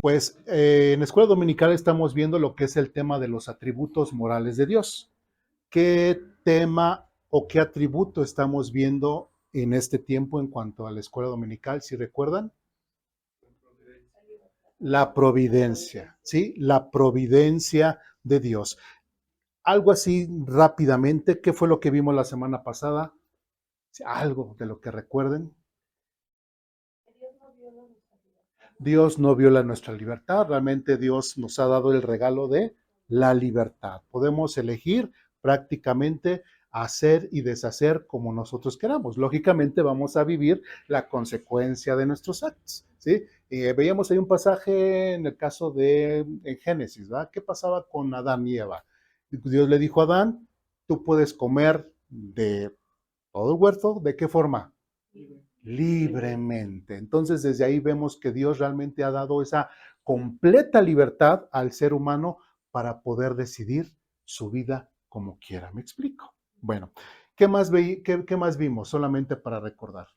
Pues en la escuela dominical estamos viendo lo que es el tema de los atributos morales de Dios. ¿Qué tema o qué atributo estamos viendo en este tiempo en cuanto a la escuela dominical? Si recuerdan, la providencia, ¿sí? La providencia de Dios. Algo así rápidamente, ¿qué fue lo que vimos la semana pasada? Algo de lo que recuerden. Dios no viola nuestra libertad, realmente Dios nos ha dado el regalo de la libertad. Podemos elegir prácticamente hacer y deshacer como nosotros queramos. Lógicamente vamos a vivir la consecuencia de nuestros actos, ¿sí? Veíamos ahí un pasaje en el caso de en Génesis, ¿verdad? ¿Qué pasaba con Adán y Eva? Dios le dijo a Adán, tú puedes comer de todo el huerto, ¿de qué forma? Libremente. Entonces, desde ahí vemos que Dios realmente ha dado esa completa libertad al ser humano para poder decidir su vida como quiera. ¿Me explico? Bueno, qué más vimos? Solamente para recordar.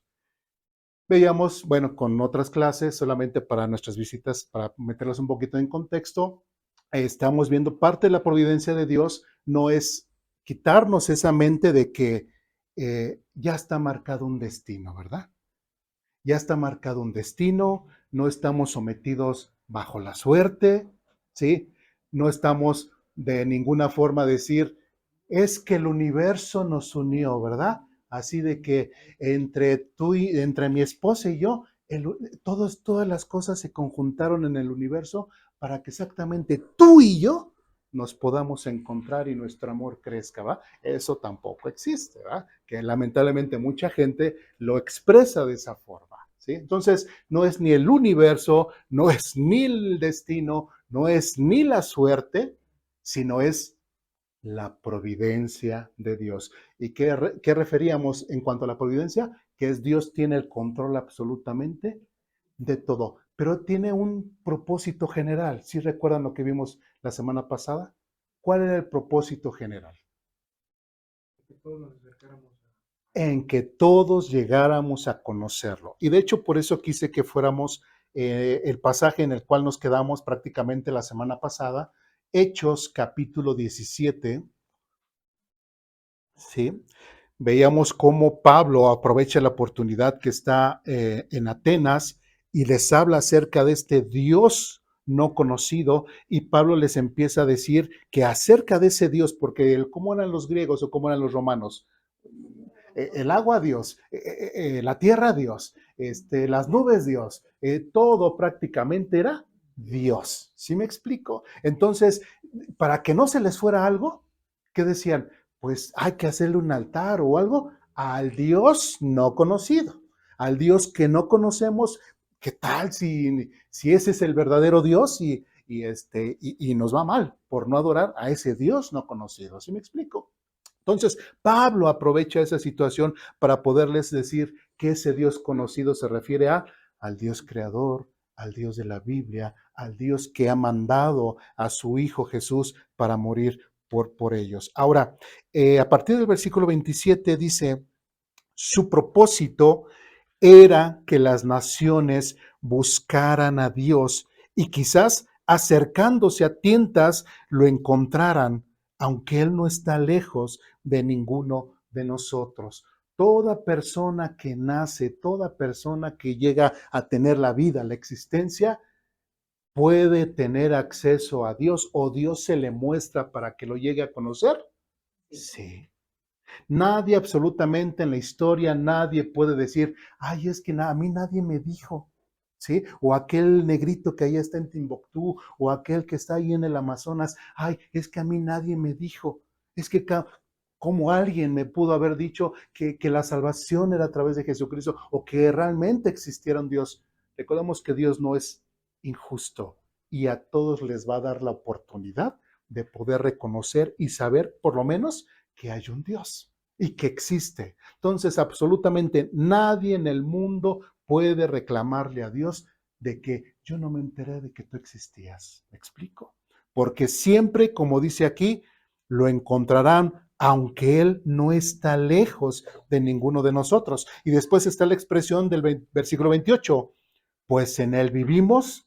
Veíamos, bueno, con otras clases, solamente para nuestras visitas, para meterlas un poquito en contexto, estamos viendo parte de la providencia de Dios, no es quitarnos esa mente de que ya está marcado un destino, ¿verdad? Ya está marcado un destino, no estamos sometidos bajo la suerte, ¿sí? No estamos de ninguna forma a decir, es que el universo nos unió, ¿verdad? Así de que entre mi esposa y yo, todas las cosas se conjuntaron en el universo para que exactamente tú y yo nos podamos encontrar y nuestro amor crezca, ¿va? Eso tampoco existe, ¿va? Que lamentablemente mucha gente lo expresa de esa forma, ¿sí? Entonces, no es ni el universo, no es ni el destino, no es ni la suerte, sino es la providencia de Dios. ¿Y qué referíamos en cuanto a la providencia? Que es Dios tiene el control absolutamente de todo, pero tiene un propósito general. ¿Sí recuerdan lo que vimos la semana pasada? ¿Cuál era el propósito general? En que todos llegáramos a conocerlo. Y de hecho, por eso quise que fuéramos el pasaje en el cual nos quedamos prácticamente la semana pasada, Hechos capítulo 17, ¿sí? Veíamos cómo Pablo aprovecha la oportunidad que está en Atenas y les habla acerca de este Dios no conocido, y Pablo les empieza a decir que acerca de ese Dios, porque ¿cómo eran los griegos o cómo eran los romanos? El agua Dios, la tierra Dios, las nubes Dios, todo prácticamente era Dios. ¿Sí me explico? Entonces, para que no se les fuera algo, ¿qué decían? Pues hay que hacerle un altar o algo al Dios no conocido, al Dios que no conocemos. ¿Qué tal si ese es el verdadero Dios y nos va mal por no adorar a ese Dios no conocido? ¿Sí me explico? Entonces, Pablo aprovecha esa situación para poderles decir que ese Dios conocido se refiere al Dios creador, al Dios de la Biblia, al Dios que ha mandado a su Hijo Jesús para morir por ellos. Ahora, a partir del versículo 27 dice, su propósito era que las naciones buscaran a Dios y quizás acercándose a tientas lo encontraran, aunque Él no está lejos de ninguno de nosotros. Toda persona que nace, toda persona que llega a tener la vida, la existencia, puede tener acceso a Dios o Dios se le muestra para que lo llegue a conocer. Sí. Nadie absolutamente en la historia, nadie puede decir, ay, es que a mí nadie me dijo, ¿sí? O aquel negrito que allá está en Timbuktu, o aquel que está ahí en el Amazonas, ay, es que a mí nadie me dijo, es que como alguien me pudo haber dicho que la salvación era a través de Jesucristo, o que realmente existiera un Dios. Recordemos que Dios no es injusto y a todos les va a dar la oportunidad de poder reconocer y saber, por lo menos, que hay un Dios y que existe. Entonces, absolutamente nadie en el mundo puede reclamarle a Dios de que yo no me enteré de que tú existías. ¿Me explico? Porque siempre, como dice aquí, lo encontrarán aunque Él no está lejos de ninguno de nosotros. Y después está la expresión del versículo 28, pues en Él vivimos,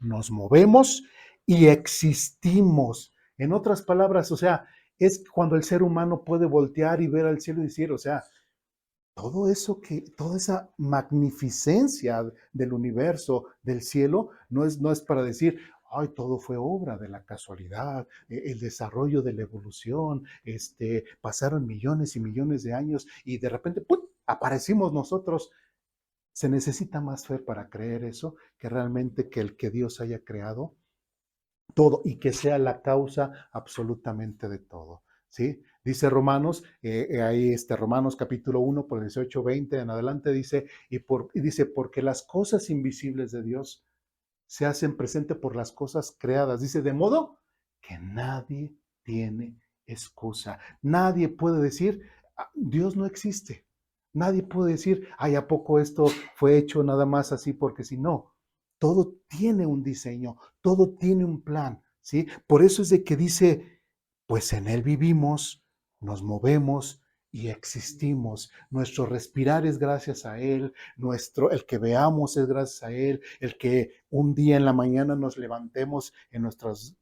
nos movemos y existimos. En otras palabras, o sea, es cuando el ser humano puede voltear y ver al cielo y decir, o sea, todo eso toda esa magnificencia del universo, del cielo, no es para decir, ay, todo fue obra de la casualidad, el desarrollo de la evolución, pasaron millones y millones de años y de repente, ¡pum!, aparecimos nosotros. Se necesita más fe para creer eso que realmente que el que Dios haya creado todo y que sea la causa absolutamente de todo, ¿sí? Dice Romanos, ahí Romanos capítulo 1, por 18, 20 en adelante, dice, porque las cosas invisibles de Dios se hacen presente por las cosas creadas. Dice, de modo que nadie tiene excusa. Nadie puede decir, Dios no existe. Nadie puede decir, ay, ¿a poco esto fue hecho nada más así porque si no? Todo tiene un diseño, todo tiene un plan, ¿sí? Por eso es de que dice, pues en Él vivimos, nos movemos y existimos. Nuestro respirar es gracias a Él, el que veamos es gracias a Él, el que un día en la mañana nos levantemos en nuestros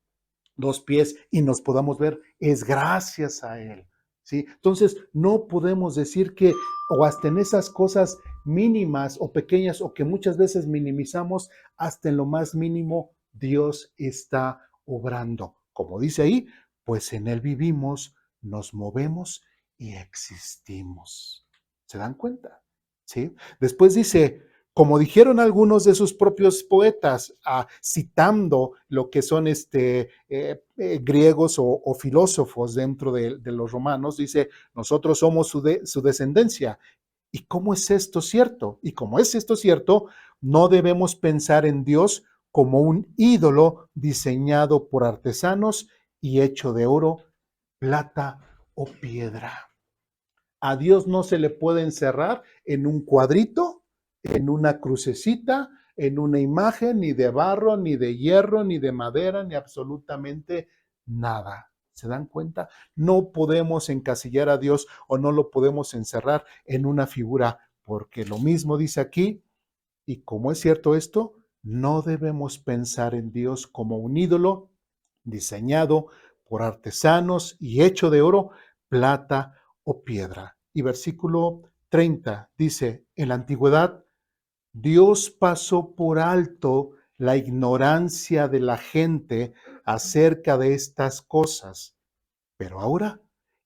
dos pies y nos podamos ver es gracias a Él, ¿sí? Entonces, no podemos decir que, o hasta en esas cosas mínimas o pequeñas o que muchas veces minimizamos, hasta en lo más mínimo, Dios está obrando. Como dice ahí, pues en Él vivimos, nos movemos y existimos. ¿Se dan cuenta? ¿Sí? Después dice, como dijeron algunos de sus propios poetas, citando lo que son griegos o filósofos dentro de los romanos, dice, nosotros somos su descendencia. ¿Y cómo es esto cierto? Y como es esto cierto, no debemos pensar en Dios como un ídolo diseñado por artesanos y hecho de oro, plata o piedra. A Dios no se le puede encerrar en un cuadrito, en una crucecita, en una imagen, ni de barro, ni de hierro, ni de madera, ni absolutamente nada. ¿Se dan cuenta? No podemos encasillar a Dios o no lo podemos encerrar en una figura, porque lo mismo dice aquí, y como es cierto esto, no debemos pensar en Dios como un ídolo diseñado por artesanos y hecho de oro, plata o piedra. Y versículo 30 dice, en la antigüedad, Dios pasó por alto la ignorancia de la gente acerca de estas cosas, pero ahora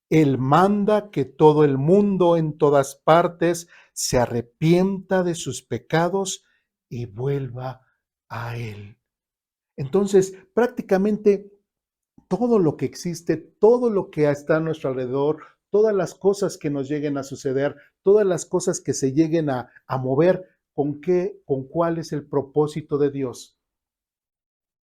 Él manda que todo el mundo en todas partes se arrepienta de sus pecados y vuelva a Él. Entonces, prácticamente todo lo que existe, todo lo que está a nuestro alrededor, todas las cosas que nos lleguen a suceder, todas las cosas que se lleguen a mover, ¿con cuál es el propósito de Dios?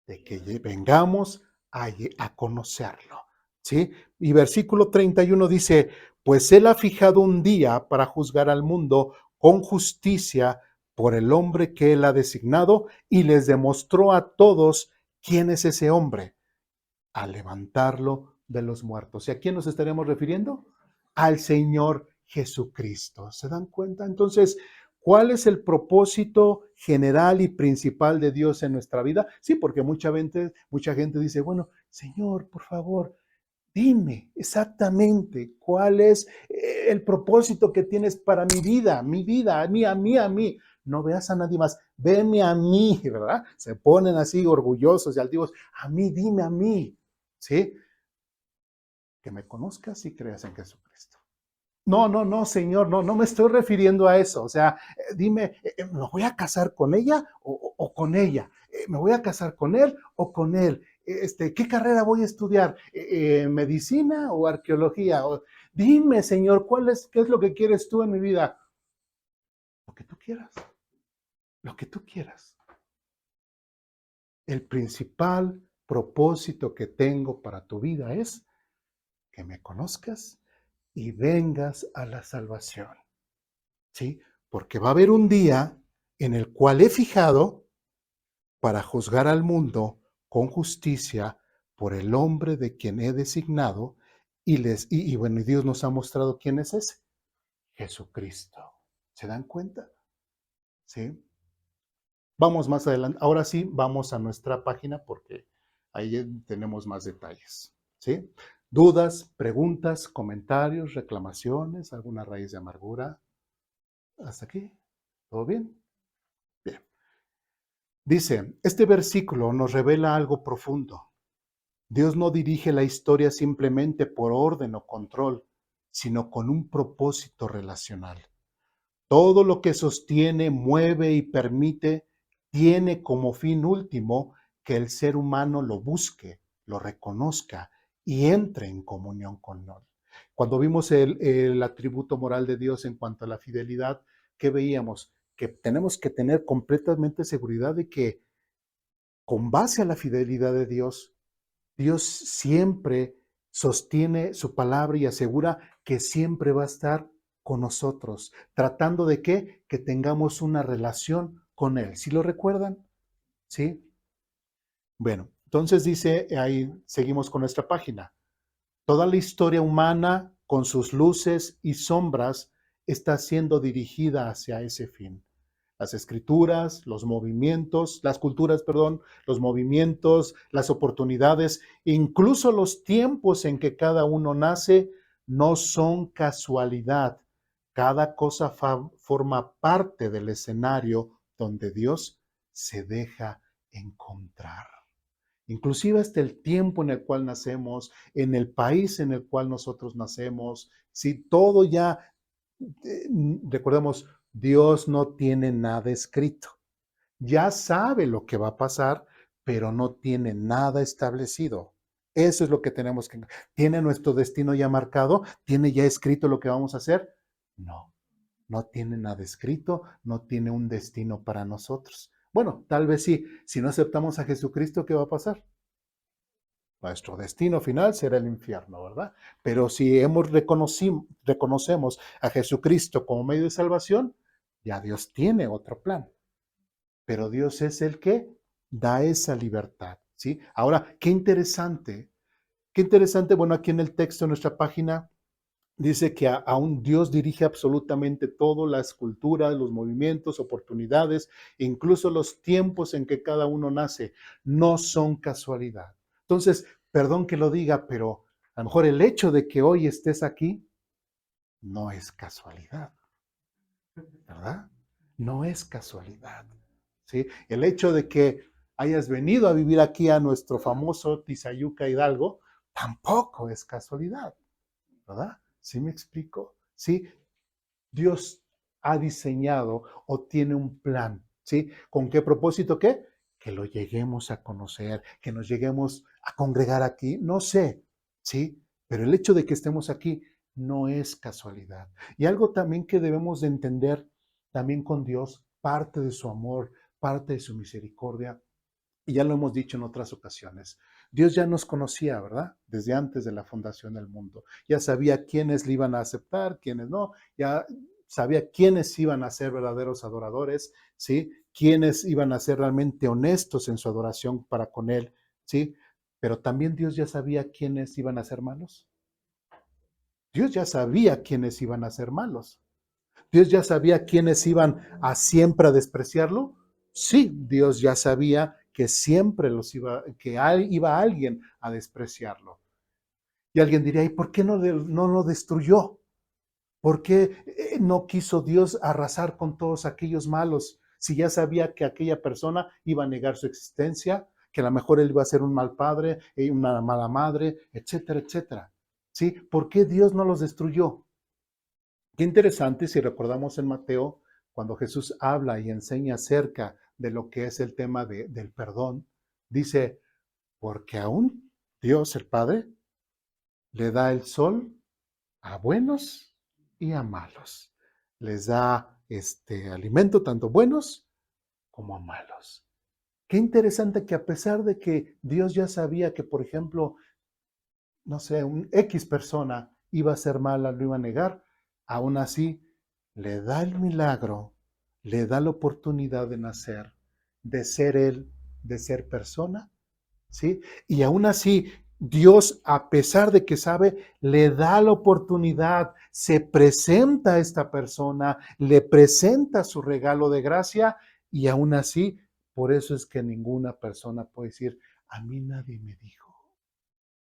De que vengamos a conocerlo, ¿sí? Y versículo 31 dice, pues Él ha fijado un día para juzgar al mundo con justicia por el hombre que Él ha designado y les demostró a todos quién es ese hombre a levantarlo de los muertos. ¿Y a quién nos estaremos refiriendo? Al Señor Jesucristo. ¿Se dan cuenta? Entonces, ¿cuál es el propósito general y principal de Dios en nuestra vida? Sí, porque mucha gente dice, bueno, Señor, por favor, dime exactamente cuál es el propósito que tienes para mi vida, a mí. No veas a nadie más, veme a mí, ¿verdad? Se ponen así orgullosos y altivos. A mí, dime a mí, ¿sí? Que me conozcas y creas en Jesucristo. No, no, no, Señor, no, no me estoy refiriendo a eso. O sea, dime, ¿me voy a casar con ella o con ella? ¿Me voy a casar con él o con él? ¿Qué carrera voy a estudiar? ¿Medicina o arqueología? Dime, Señor, qué es lo que quieres tú en mi vida? Lo que tú quieras, lo que tú quieras. El principal propósito que tengo para tu vida es que me conozcas y vengas a la salvación. ¿Sí? Porque va a haber un día en el cual he fijado para juzgar al mundo con justicia por el hombre de quien he designado y bueno, y Dios nos ha mostrado quién es ese, Jesucristo. ¿Se dan cuenta? ¿Sí? Vamos más adelante. Ahora sí, vamos a nuestra página porque ahí tenemos más detalles. ¿Sí? Dudas, preguntas, comentarios, reclamaciones, alguna raíz de amargura. ¿Hasta aquí? ¿Todo bien? Bien. Dice, este versículo nos revela algo profundo. Dios no dirige la historia simplemente por orden o control, sino con un propósito relacional. Todo lo que sostiene, mueve y permite tiene como fin último que el ser humano lo busque, lo reconozca y entre en comunión con él. Cuando vimos el atributo moral de Dios en cuanto a la fidelidad, ¿qué veíamos? Que tenemos que tener completamente seguridad de que con base a la fidelidad de Dios, Dios siempre sostiene su palabra y asegura que siempre va a estar con nosotros, tratando de qué? Que tengamos una relación con Él. ¿Sí lo recuerdan? ¿Sí? Bueno, entonces dice, ahí seguimos con nuestra página. Toda la historia humana, con sus luces y sombras, está siendo dirigida hacia ese fin. Las escrituras, los movimientos, las culturas, perdón, los movimientos, las oportunidades, incluso los tiempos en que cada uno nace, no son casualidad. Cada cosa forma parte del escenario donde Dios se deja encontrar. Inclusive hasta el tiempo en el cual nacemos, en el país en el cual nosotros nacemos, si todo ya, recordemos, Dios no tiene nada escrito. Ya sabe lo que va a pasar, pero no tiene nada establecido. Eso es lo que tenemos que... ¿Tiene nuestro destino ya marcado? ¿Tiene ya escrito lo que vamos a hacer? No, no tiene nada escrito, no tiene un destino para nosotros. Bueno, tal vez sí. Si no aceptamos a Jesucristo, ¿qué va a pasar? Nuestro destino final será el infierno, ¿verdad? Pero si reconocemos a Jesucristo como medio de salvación, ya Dios tiene otro plan. Pero Dios es el que da esa libertad, ¿sí? Ahora, qué interesante, bueno, aquí en el texto de nuestra página dice que aún Dios dirige absolutamente todo, las culturas, los movimientos, oportunidades, incluso los tiempos en que cada uno nace, no son casualidad. Entonces, perdón que lo diga, pero a lo mejor el hecho de que hoy estés aquí no es casualidad, ¿verdad? No es casualidad, ¿sí? El hecho de que hayas venido a vivir aquí a nuestro famoso Tizayuca Hidalgo tampoco es casualidad, ¿verdad? ¿Sí me explico? Sí, Dios ha diseñado o tiene un plan, ¿sí? ¿Con qué propósito qué? Que lo lleguemos a conocer, que nos lleguemos a congregar aquí, no sé, ¿sí? Pero el hecho de que estemos aquí no es casualidad. Y algo también que debemos de entender también con Dios, parte de su amor, parte de su misericordia, y ya lo hemos dicho en otras ocasiones, Dios ya nos conocía, ¿verdad? Desde antes de la fundación del mundo. Ya sabía quiénes le iban a aceptar, quiénes no, ya sabía quiénes iban a ser verdaderos adoradores, ¿sí? Quiénes iban a ser realmente honestos en su adoración para con Él, ¿sí? Pero también Dios ya sabía quiénes iban a ser malos. Dios ya sabía quiénes iban a ser malos. Dios ya sabía quiénes iban a siempre a despreciarlo. Sí, Dios ya sabía que siempre iba alguien a despreciarlo. Y alguien diría, ¿y por qué no lo destruyó? ¿Por qué no quiso Dios arrasar con todos aquellos malos? Si ya sabía que aquella persona iba a negar su existencia, que a lo mejor él iba a ser un mal padre, una mala madre, etcétera, etcétera. ¿Sí? ¿Por qué Dios no los destruyó? Qué interesante si recordamos en Mateo, cuando Jesús habla y enseña acerca de lo que es el tema del perdón, dice, porque aún Dios el Padre le da el sol a buenos y a malos. Les da este alimento tanto buenos como a malos. Qué interesante que a pesar de que Dios ya sabía que, por ejemplo, no sé, un X persona iba a ser mala, lo iba a negar, aún así le da el milagro, le da la oportunidad de nacer, de ser él, de ser persona, ¿sí? Y aún así, Dios, a pesar de que sabe, le da la oportunidad, se presenta a esta persona, le presenta su regalo de gracia y aún así Por eso es que ninguna persona puede decir, a mí nadie me dijo,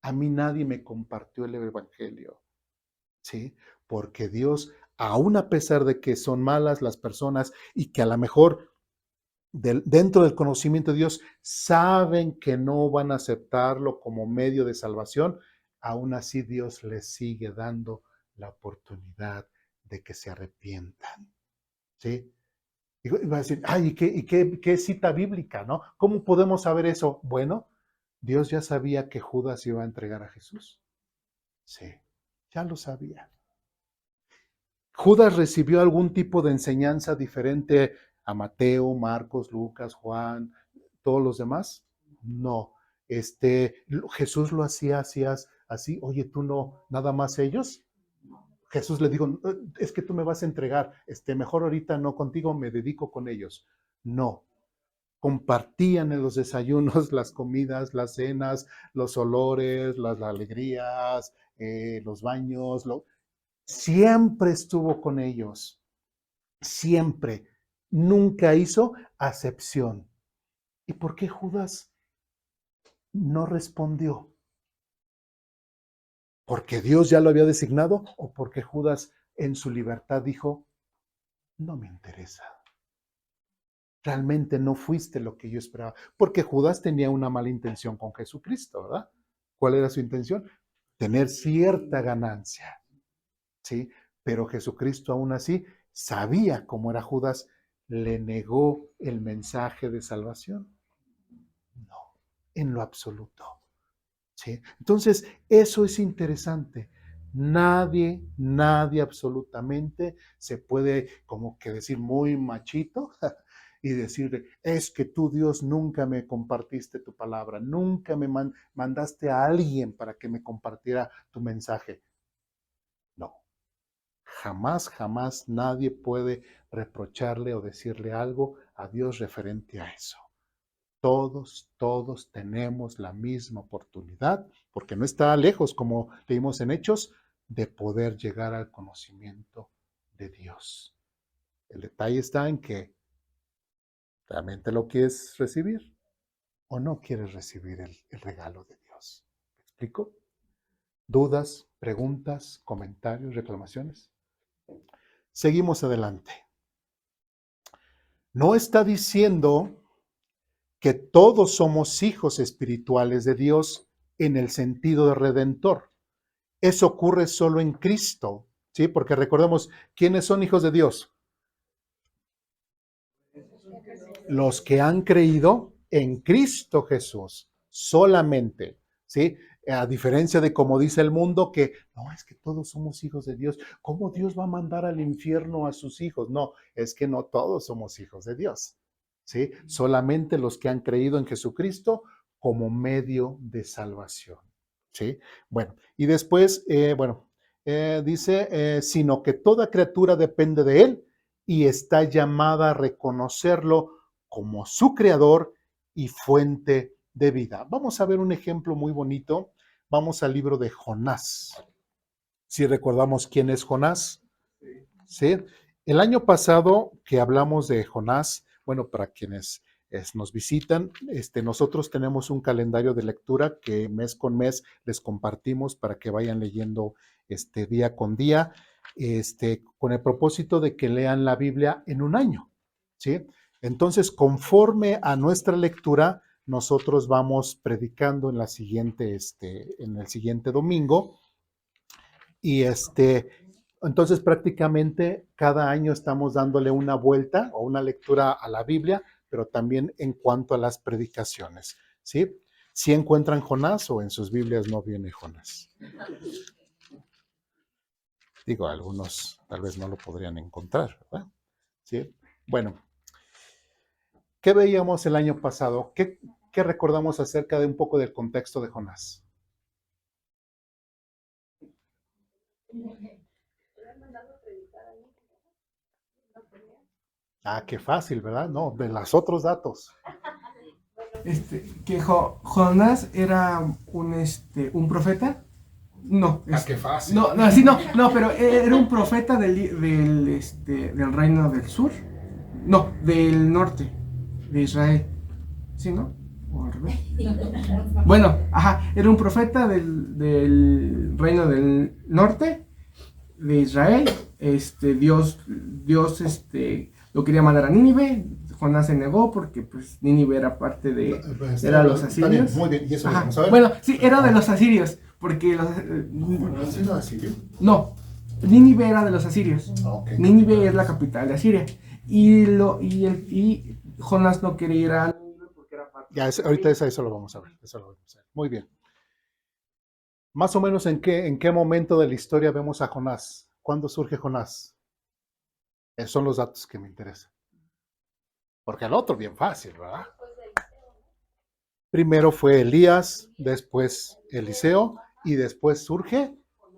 a mí nadie me compartió el evangelio, ¿sí? Porque Dios, aun a pesar de que son malas las personas y que a lo mejor dentro del conocimiento de Dios saben que no van a aceptarlo como medio de salvación, aún así Dios les sigue dando la oportunidad de que se arrepientan, ¿sí? Y va a decir, ay, ¿y qué cita bíblica, no? ¿Cómo podemos saber eso? Bueno, Dios ya sabía que Judas iba a entregar a Jesús. Sí, ya lo sabía. ¿Judas recibió algún tipo de enseñanza diferente a Mateo, Marcos, Lucas, Juan, todos los demás? No. Jesús lo hacía así, oye, tú no, nada más ellos. Jesús le dijo, es que tú me vas a entregar, mejor ahorita no contigo, me dedico con ellos. No, compartían en los desayunos, las comidas, las cenas, los olores, las alegrías, los baños, siempre estuvo con ellos, siempre, nunca hizo acepción. ¿Y por qué Judas no respondió? ¿Porque Dios ya lo había designado o porque Judas en su libertad dijo, no me interesa? Realmente no fuiste lo que yo esperaba, porque Judas tenía una mala intención con Jesucristo, ¿verdad? ¿Cuál era su intención? Tener cierta ganancia, ¿sí? Pero Jesucristo aún así sabía cómo era Judas, le negó el mensaje de salvación. No, en lo absoluto, ¿sí? Entonces, eso es interesante. Nadie absolutamente se puede como que decir muy machito y decirle, es que tú Dios nunca me compartiste tu palabra, nunca me mandaste a alguien para que me compartiera tu mensaje. No, jamás nadie puede reprocharle o decirle algo a Dios referente a eso. Todos tenemos la misma oportunidad, porque no está lejos, como leímos en Hechos, de poder llegar al conocimiento de Dios. El detalle está en que realmente lo quieres recibir o no quieres recibir el regalo de Dios. ¿Me explico? ¿Dudas, preguntas, comentarios, reclamaciones? Seguimos adelante. No está diciendo que todos somos hijos espirituales de Dios en el sentido de redentor. Eso ocurre solo en Cristo, ¿sí? Porque recordemos, ¿quiénes son hijos de Dios? Los que han creído en Cristo Jesús, solamente, ¿sí? A diferencia de como dice el mundo, que no, es que todos somos hijos de Dios. ¿Cómo Dios va a mandar al infierno a sus hijos? No, es que no todos somos hijos de Dios, ¿sí? Solamente los que han creído en Jesucristo como medio de salvación, ¿sí? Bueno, y después, dice, sino que toda criatura depende de Él y está llamada a reconocerlo como su creador y fuente de vida. Vamos a ver un ejemplo muy bonito. Vamos al libro de Jonás. Si recordamos quién es Jonás, ¿sí? El año pasado que hablamos de Jonás, bueno, para quienes nos visitan, nosotros tenemos un calendario de lectura que mes con mes les compartimos para que vayan leyendo día con día, con el propósito de que lean la Biblia en un año, ¿sí? Entonces, conforme a nuestra lectura, nosotros vamos predicando en en el siguiente domingo y entonces prácticamente cada año estamos dándole una vuelta o una lectura a la Biblia, pero también en cuanto a las predicaciones, ¿sí? Si encuentran Jonás o en sus Biblias no viene Jonás. Digo, algunos tal vez no lo podrían encontrar, ¿verdad? ¿Sí? Bueno, ¿qué veíamos el año pasado? ¿Qué recordamos acerca de un poco del contexto de Jonás? Ah, qué fácil, ¿verdad? No, de los otros datos. Que Jonás era un profeta. No, Qué fácil. no, sí, no, pero era un profeta del reino del sur. No, del norte. de Israel. ¿Sí, no? ¿O al revés? Bueno, ajá, era un profeta del reino del norte de Israel. Dios lo quería mandar a Nínive. Jonás se negó porque pues Nínive era parte era los Está bien, asirios. muy bien. ¿Y eso lo Ajá. vamos a ver? Bueno, sí, era de los asirios, porque ¿Jonás era asirio? no, Nínive era de los asirios. Ok. Nínive es la capital de Asiria. Y Jonás no quería ir a Nínive porque era parte Ya, de ahorita eso lo vamos a ver. Eso lo vamos a ver. Muy bien. Más o menos en qué momento de la historia vemos a Jonás. ¿Cuándo surge Jonás? Esos son los datos que me interesan. Porque el otro bien fácil, ¿verdad? Primero fue Elías, después Eliseo y después surge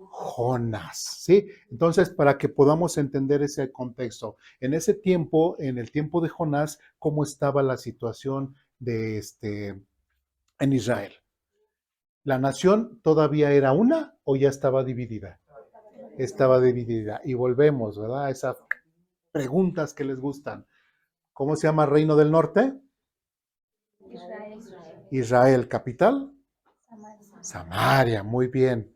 Jonás, ¿sí? Entonces, para que podamos entender ese contexto, en ese tiempo, en el tiempo de Jonás, ¿cómo estaba la situación en Israel? ¿La nación todavía era una o ya estaba dividida? Estaba dividida. Y volvemos, ¿verdad? A esas preguntas que les gustan. ¿Cómo se llama Reino del Norte? Israel. Israel, capital. Samaria. Samaria, muy bien.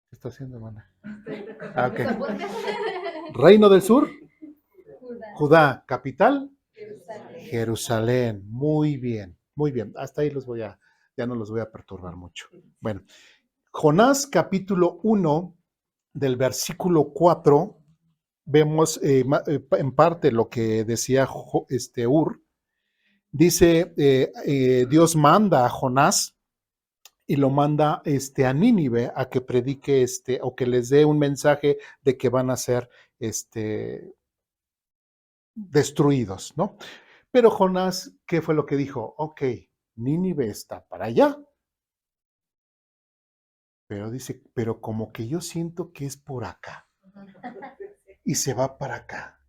¿Qué está haciendo, hermana? Ah, ok. Reino del Sur, Judá. Judá, capital, Jerusalén. Jerusalén. Muy bien, muy bien. Hasta ahí ya no los voy a perturbar mucho. Bueno, Jonás capítulo 1 del versículo 4, vemos en parte lo que decía Ur. Dice, Dios manda a Jonás y lo manda a Nínive a que predique o que les dé un mensaje de que van a ser destruidos, ¿no? Pero Jonás, ¿qué fue lo que dijo? Ok, Nínive está para allá. Pero dice, pero como que yo siento que es por acá. Y se va para acá.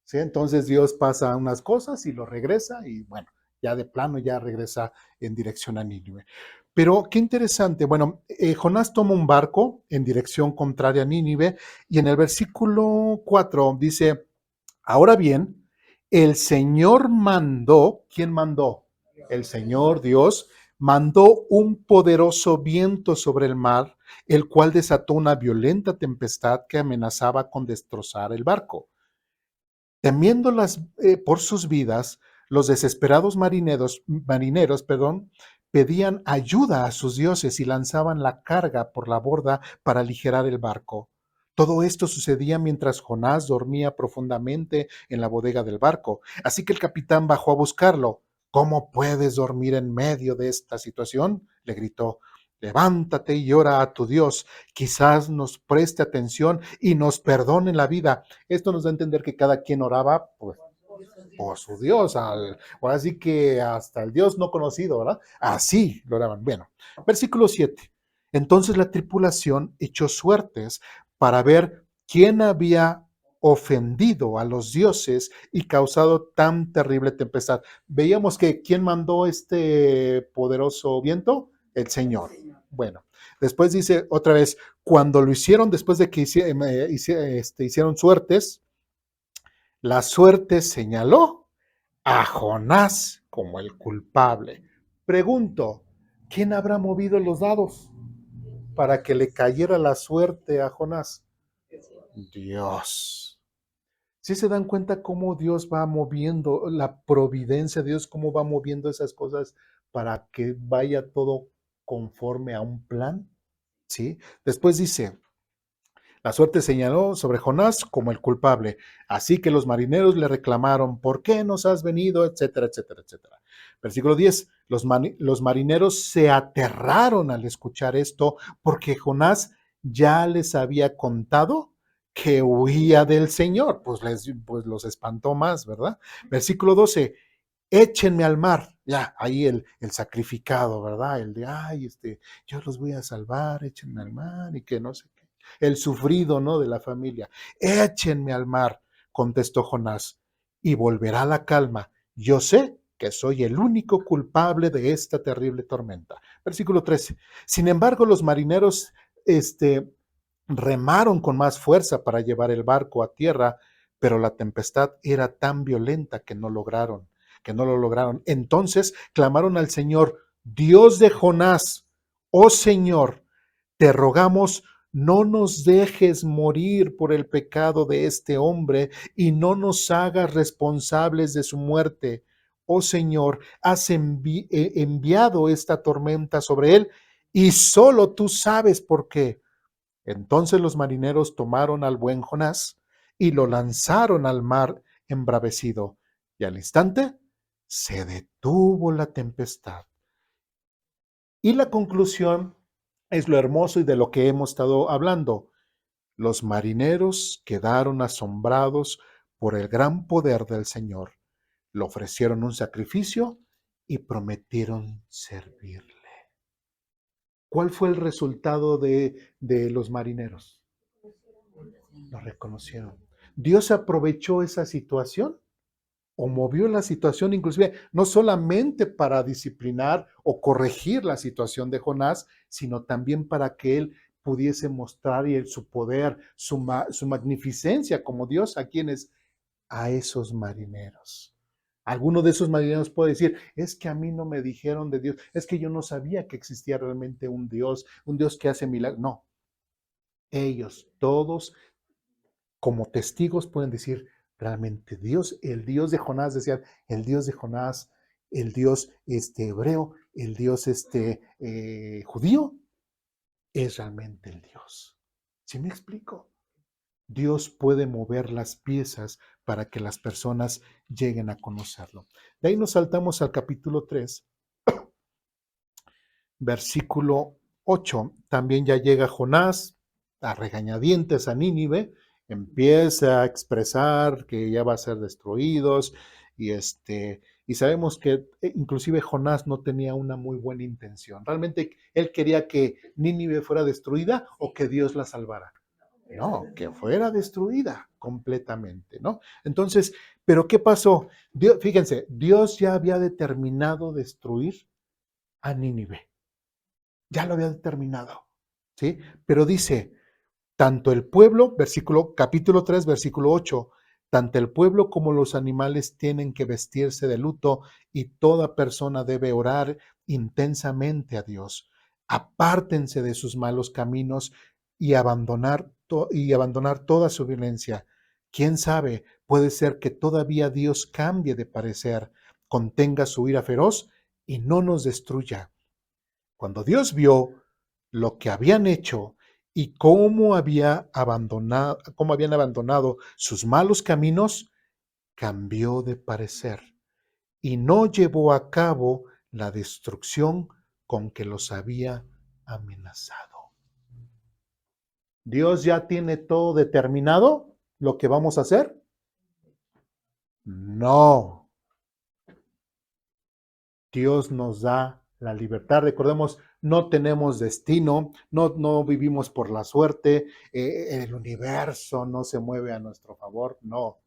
¿Sí? Entonces Dios pasa unas cosas y lo regresa y bueno, ya de plano ya regresa en dirección a Nínive. Pero qué interesante. Bueno, Jonás toma un barco en dirección contraria a Nínive y en el versículo 4 dice, ahora bien, el Señor mandó, ¿quién mandó? El Señor Dios mandó un poderoso viento sobre el mar, el cual desató una violenta tempestad que amenazaba con destrozar el barco. Temiendo por sus vidas, los desesperados marineros, pedían ayuda a sus dioses y lanzaban la carga por la borda para aligerar el barco. Todo esto sucedía mientras Jonás dormía profundamente en la bodega del barco. Así que el capitán bajó a buscarlo. ¿Cómo puedes dormir en medio de esta situación?, le gritó. Levántate y ora a tu Dios. Quizás nos preste atención y nos perdone la vida. Esto nos da a entender que cada quien oraba pues, por su Dios, ahora sí que hasta el Dios no conocido, ¿verdad? Así lo oraban. Bueno, versículo 7. Entonces la tripulación echó suertes para ver quién había ofendido a los dioses y causado tan terrible tempestad. Veíamos que ¿quién mandó este poderoso viento? El Señor. Bueno, después dice otra vez, cuando lo hicieron, después de que hicieron suertes, la suerte señaló a Jonás como el culpable. Pregunto, ¿quién habrá movido los dados para que le cayera la suerte a Jonás? Dios. ¿Sí se dan cuenta cómo Dios va moviendo, la providencia de Dios, cómo va moviendo esas cosas para que vaya todo conforme a un plan? ¿Sí? Después dice, la suerte señaló sobre Jonás como el culpable, así que los marineros le reclamaron, ¿por qué nos has venido? Etcétera, etcétera, etcétera. Versículo 10, los marineros se aterraron al escuchar esto porque Jonás ya les había contado que huía del Señor, pues los espantó más, ¿verdad? Versículo 12, échenme al mar, ya, ahí el sacrificado, ¿verdad? El de, ay, yo los voy a salvar, échenme al mar y que no sé qué. El sufrido, ¿no? De la familia. Échenme al mar, contestó Jonás, y volverá la calma. Yo sé que soy el único culpable de esta terrible tormenta. Versículo 13. Sin embargo, los marineros, remaron con más fuerza para llevar el barco a tierra, pero la tempestad era tan violenta que no lograron. que no lo lograron. Entonces clamaron al Señor, Dios de Jonás, oh Señor, te rogamos, no nos dejes morir por el pecado de este hombre y no nos hagas responsables de su muerte. Oh Señor, has enviado esta tormenta sobre él y solo tú sabes por qué. Entonces los marineros tomaron al buen Jonás y lo lanzaron al mar embravecido, y al instante se detuvo la tempestad. Y la conclusión es lo hermoso y de lo que hemos estado hablando. Los marineros quedaron asombrados por el gran poder del Señor. Le ofrecieron un sacrificio y prometieron servirle. ¿Cuál fue el resultado de los marineros? Lo reconocieron. Dios aprovechó esa situación o movió la situación, inclusive no solamente para disciplinar o corregir la situación de Jonás, sino también para que él pudiese mostrar su poder, su magnificencia como Dios a quienes, a esos marineros. Alguno de esos marineros puede decir, es que a mí no me dijeron de Dios, es que yo no sabía que existía realmente un Dios que hace milagros. No, ellos todos como testigos pueden decir, realmente Dios, el Dios de Jonás, decían, el Dios de Jonás, el Dios hebreo, el Dios judío, es realmente el Dios. ¿Sí me explico? Dios puede mover las piezas para que las personas lleguen a conocerlo. De ahí nos saltamos al capítulo 3, versículo 8. También ya llega Jonás a regañadientes a Nínive, empieza a expresar que ya va a ser destruidos y sabemos que inclusive Jonás no tenía una muy buena intención. Realmente él quería que Nínive fuera destruida o que Dios la salvara. No, que fuera destruida completamente, ¿no? Entonces, ¿pero qué pasó? Fíjense, Dios ya había determinado destruir a Nínive. Ya lo había determinado, ¿sí? Pero dice, tanto el pueblo, capítulo 3, versículo 8, tanto el pueblo como los animales tienen que vestirse de luto y toda persona debe orar intensamente a Dios. Apártense de sus malos caminos y abandonar toda su violencia. ¿Quién sabe? Puede ser que todavía Dios cambie de parecer, contenga su ira feroz y no nos destruya. Cuando Dios vio lo que habían hecho y cómo habían abandonado sus malos caminos, cambió de parecer y no llevó a cabo la destrucción con que los había amenazado. ¿Dios ya tiene todo determinado lo que vamos a hacer? No. Dios nos da la libertad. Recordemos, no tenemos destino, no vivimos por la suerte, el universo no se mueve a nuestro favor, no.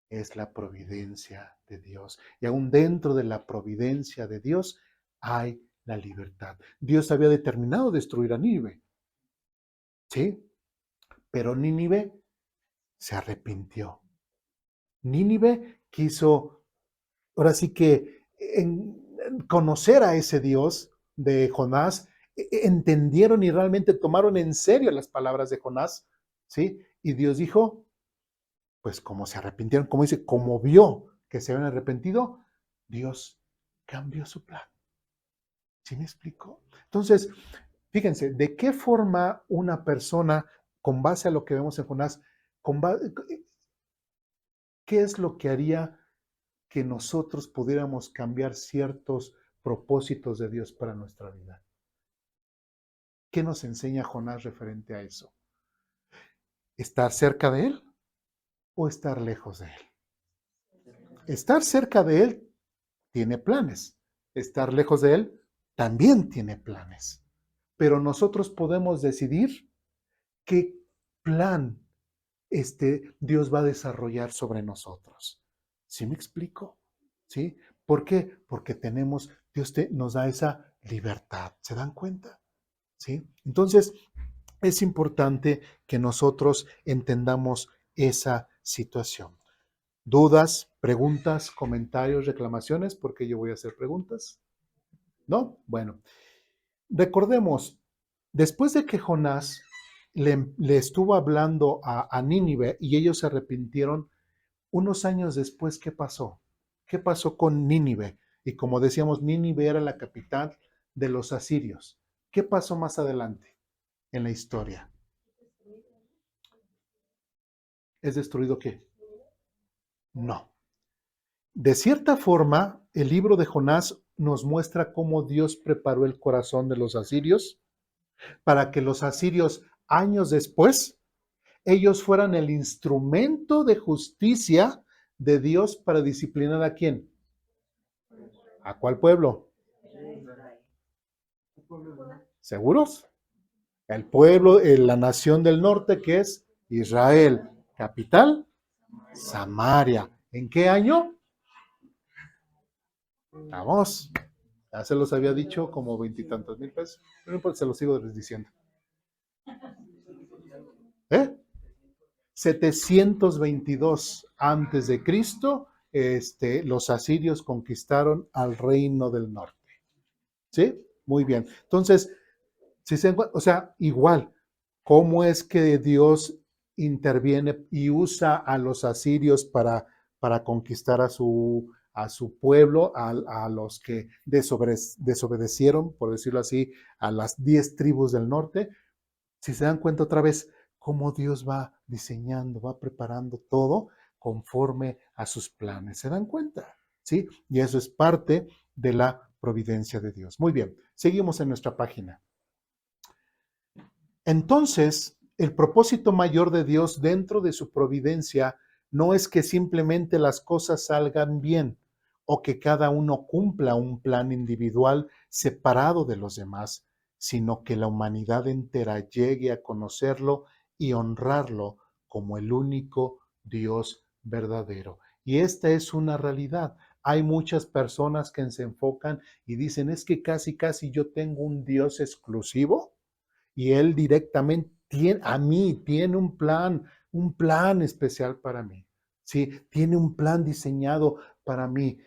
Es la providencia de Dios. Y aún dentro de la providencia de Dios hay la libertad. Dios había determinado destruir a Nínive, ¿sí? Pero Nínive se arrepintió. Nínive quiso, ahora sí que conocer a ese Dios de Jonás, entendieron y realmente tomaron en serio las palabras de Jonás, ¿sí? Y Dios dijo, pues como se arrepintieron, como dice, como vio que se habían arrepentido, Dios cambió su plan. ¿Sí me explico? Entonces, fíjense, ¿de qué forma una persona, con base a lo que vemos en Jonás, qué es lo que haría que nosotros pudiéramos cambiar ciertos propósitos de Dios para nuestra vida? ¿Qué nos enseña Jonás referente a eso? ¿Estar cerca de Él o estar lejos de Él? Estar cerca de Él tiene planes. Estar lejos de Él también tiene planes. Pero nosotros podemos decidir qué plan Dios va a desarrollar sobre nosotros. ¿Sí me explico? ¿Sí? ¿Por qué? Porque Dios nos da esa libertad. ¿Se dan cuenta? ¿Sí? Entonces, es importante que nosotros entendamos esa situación. Dudas, ¿Preguntas, comentarios, reclamaciones? Porque yo voy a hacer preguntas. ¿No? Bueno, recordemos, después de que Jonás le estuvo hablando a Nínive y ellos se arrepintieron, unos años después, ¿qué pasó? ¿Qué pasó con Nínive? Y como decíamos, Nínive era la capital de los asirios. ¿Qué pasó más adelante en la historia? ¿Es destruido qué? No. De cierta forma, el libro de Jonás nos muestra cómo Dios preparó el corazón de los asirios para que los asirios, años después, ellos fueran el instrumento de justicia de Dios para disciplinar ¿a quién? ¿A cuál pueblo? ¿Seguros? El pueblo, la nación del norte que es Israel. Capital, Samaria. ¿En qué año? Vamos. Ya se los había dicho como 20 y tantos mil pesos. Pero no importa, se los sigo diciendo. 722 antes de Cristo, los asirios conquistaron al reino del norte. ¿Sí? Muy bien. Entonces, si se encuentra, o sea, igual, ¿cómo es que Dios interviene y usa a los asirios para conquistar a su pueblo, a los que desobedecieron, por decirlo así, a las 10 tribus del norte? Si se dan cuenta otra vez, cómo Dios va diseñando, va preparando todo conforme a sus planes. ¿Se dan cuenta? ¿Sí? Y eso es parte de la providencia de Dios. Muy bien, seguimos en nuestra página. Entonces, el propósito mayor de Dios dentro de su providencia no es que simplemente las cosas salgan bien o que cada uno cumpla un plan individual separado de los demás, sino que la humanidad entera llegue a conocerlo y honrarlo como el único Dios verdadero. Y esta es una realidad. Hay muchas personas que se enfocan y dicen, es que casi yo tengo un Dios exclusivo y Él directamente tiene un plan especial para mí. Sí, tiene un plan diseñado para mí.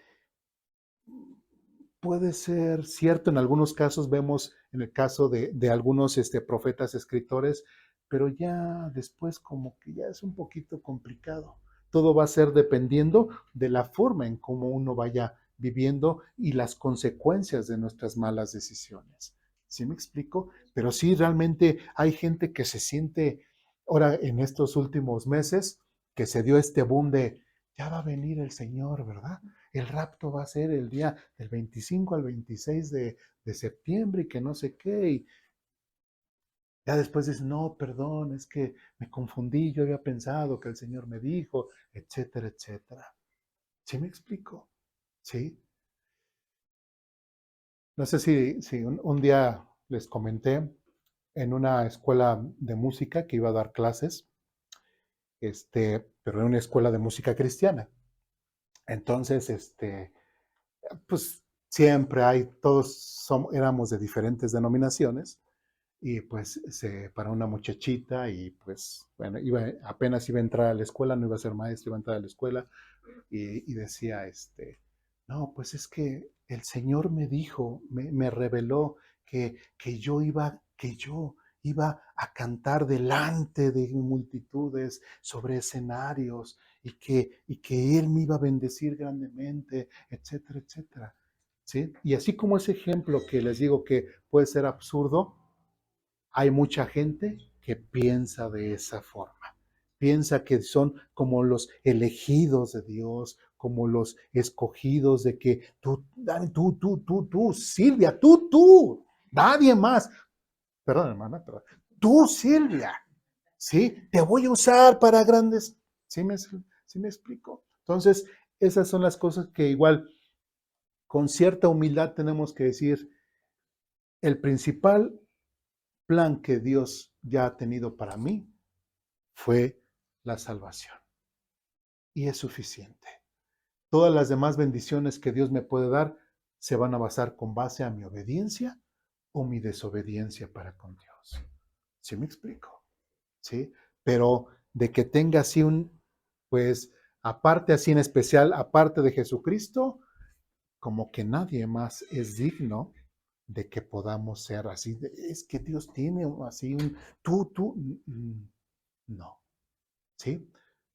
Puede ser cierto, en algunos casos vemos en el caso de algunos profetas escritores, pero ya después como que ya es un poquito complicado. Todo va a ser dependiendo de la forma en cómo uno vaya viviendo y las consecuencias de nuestras malas decisiones. ¿Sí me explico? Pero sí, realmente hay gente que se siente, ahora en estos últimos meses, que se dio este boom de, ya va a venir el Señor, ¿verdad? El rapto va a ser el día del 25 al 26 de septiembre y que no sé qué. Y ya después dicen, no, perdón, es que me confundí, yo había pensado que el Señor me dijo, etcétera, etcétera. ¿Sí me explico? ¿Sí? No sé si un día les comenté en una escuela de música que iba a dar clases, pero en una escuela de música cristiana. Entonces, pues siempre todos éramos de diferentes denominaciones y pues para una muchachita y pues bueno, apenas iba a entrar a la escuela, no iba a ser maestra, iba a entrar a la escuela y decía, no, pues es que el Señor me dijo, me reveló que yo iba a cantar delante de multitudes sobre escenarios y que Él me iba a bendecir grandemente, etcétera, etcétera. ¿Sí? Y así como ese ejemplo que les digo que puede ser absurdo, hay mucha gente que piensa de esa forma. Piensa que son como los elegidos de Dios, como los escogidos de que tú, Dani, tú, Silvia, tú, nadie más. Perdón, hermana, pero tú, Silvia, ¿sí? Te voy a usar para grandes. ¿Sí me explico? Entonces, esas son las cosas que igual con cierta humildad tenemos que decir, el principal plan que Dios ya ha tenido para mí fue la salvación. Y es suficiente. Todas las demás bendiciones que Dios me puede dar se van a basar con base a mi obediencia o mi desobediencia para con Dios. ¿Sí me explico? ¿Sí? Pero de que tenga así pues Aparte, así en especial, aparte de Jesucristo, como que nadie más es digno de que podamos ser así. Es que Dios tiene así un tú, no, ¿sí?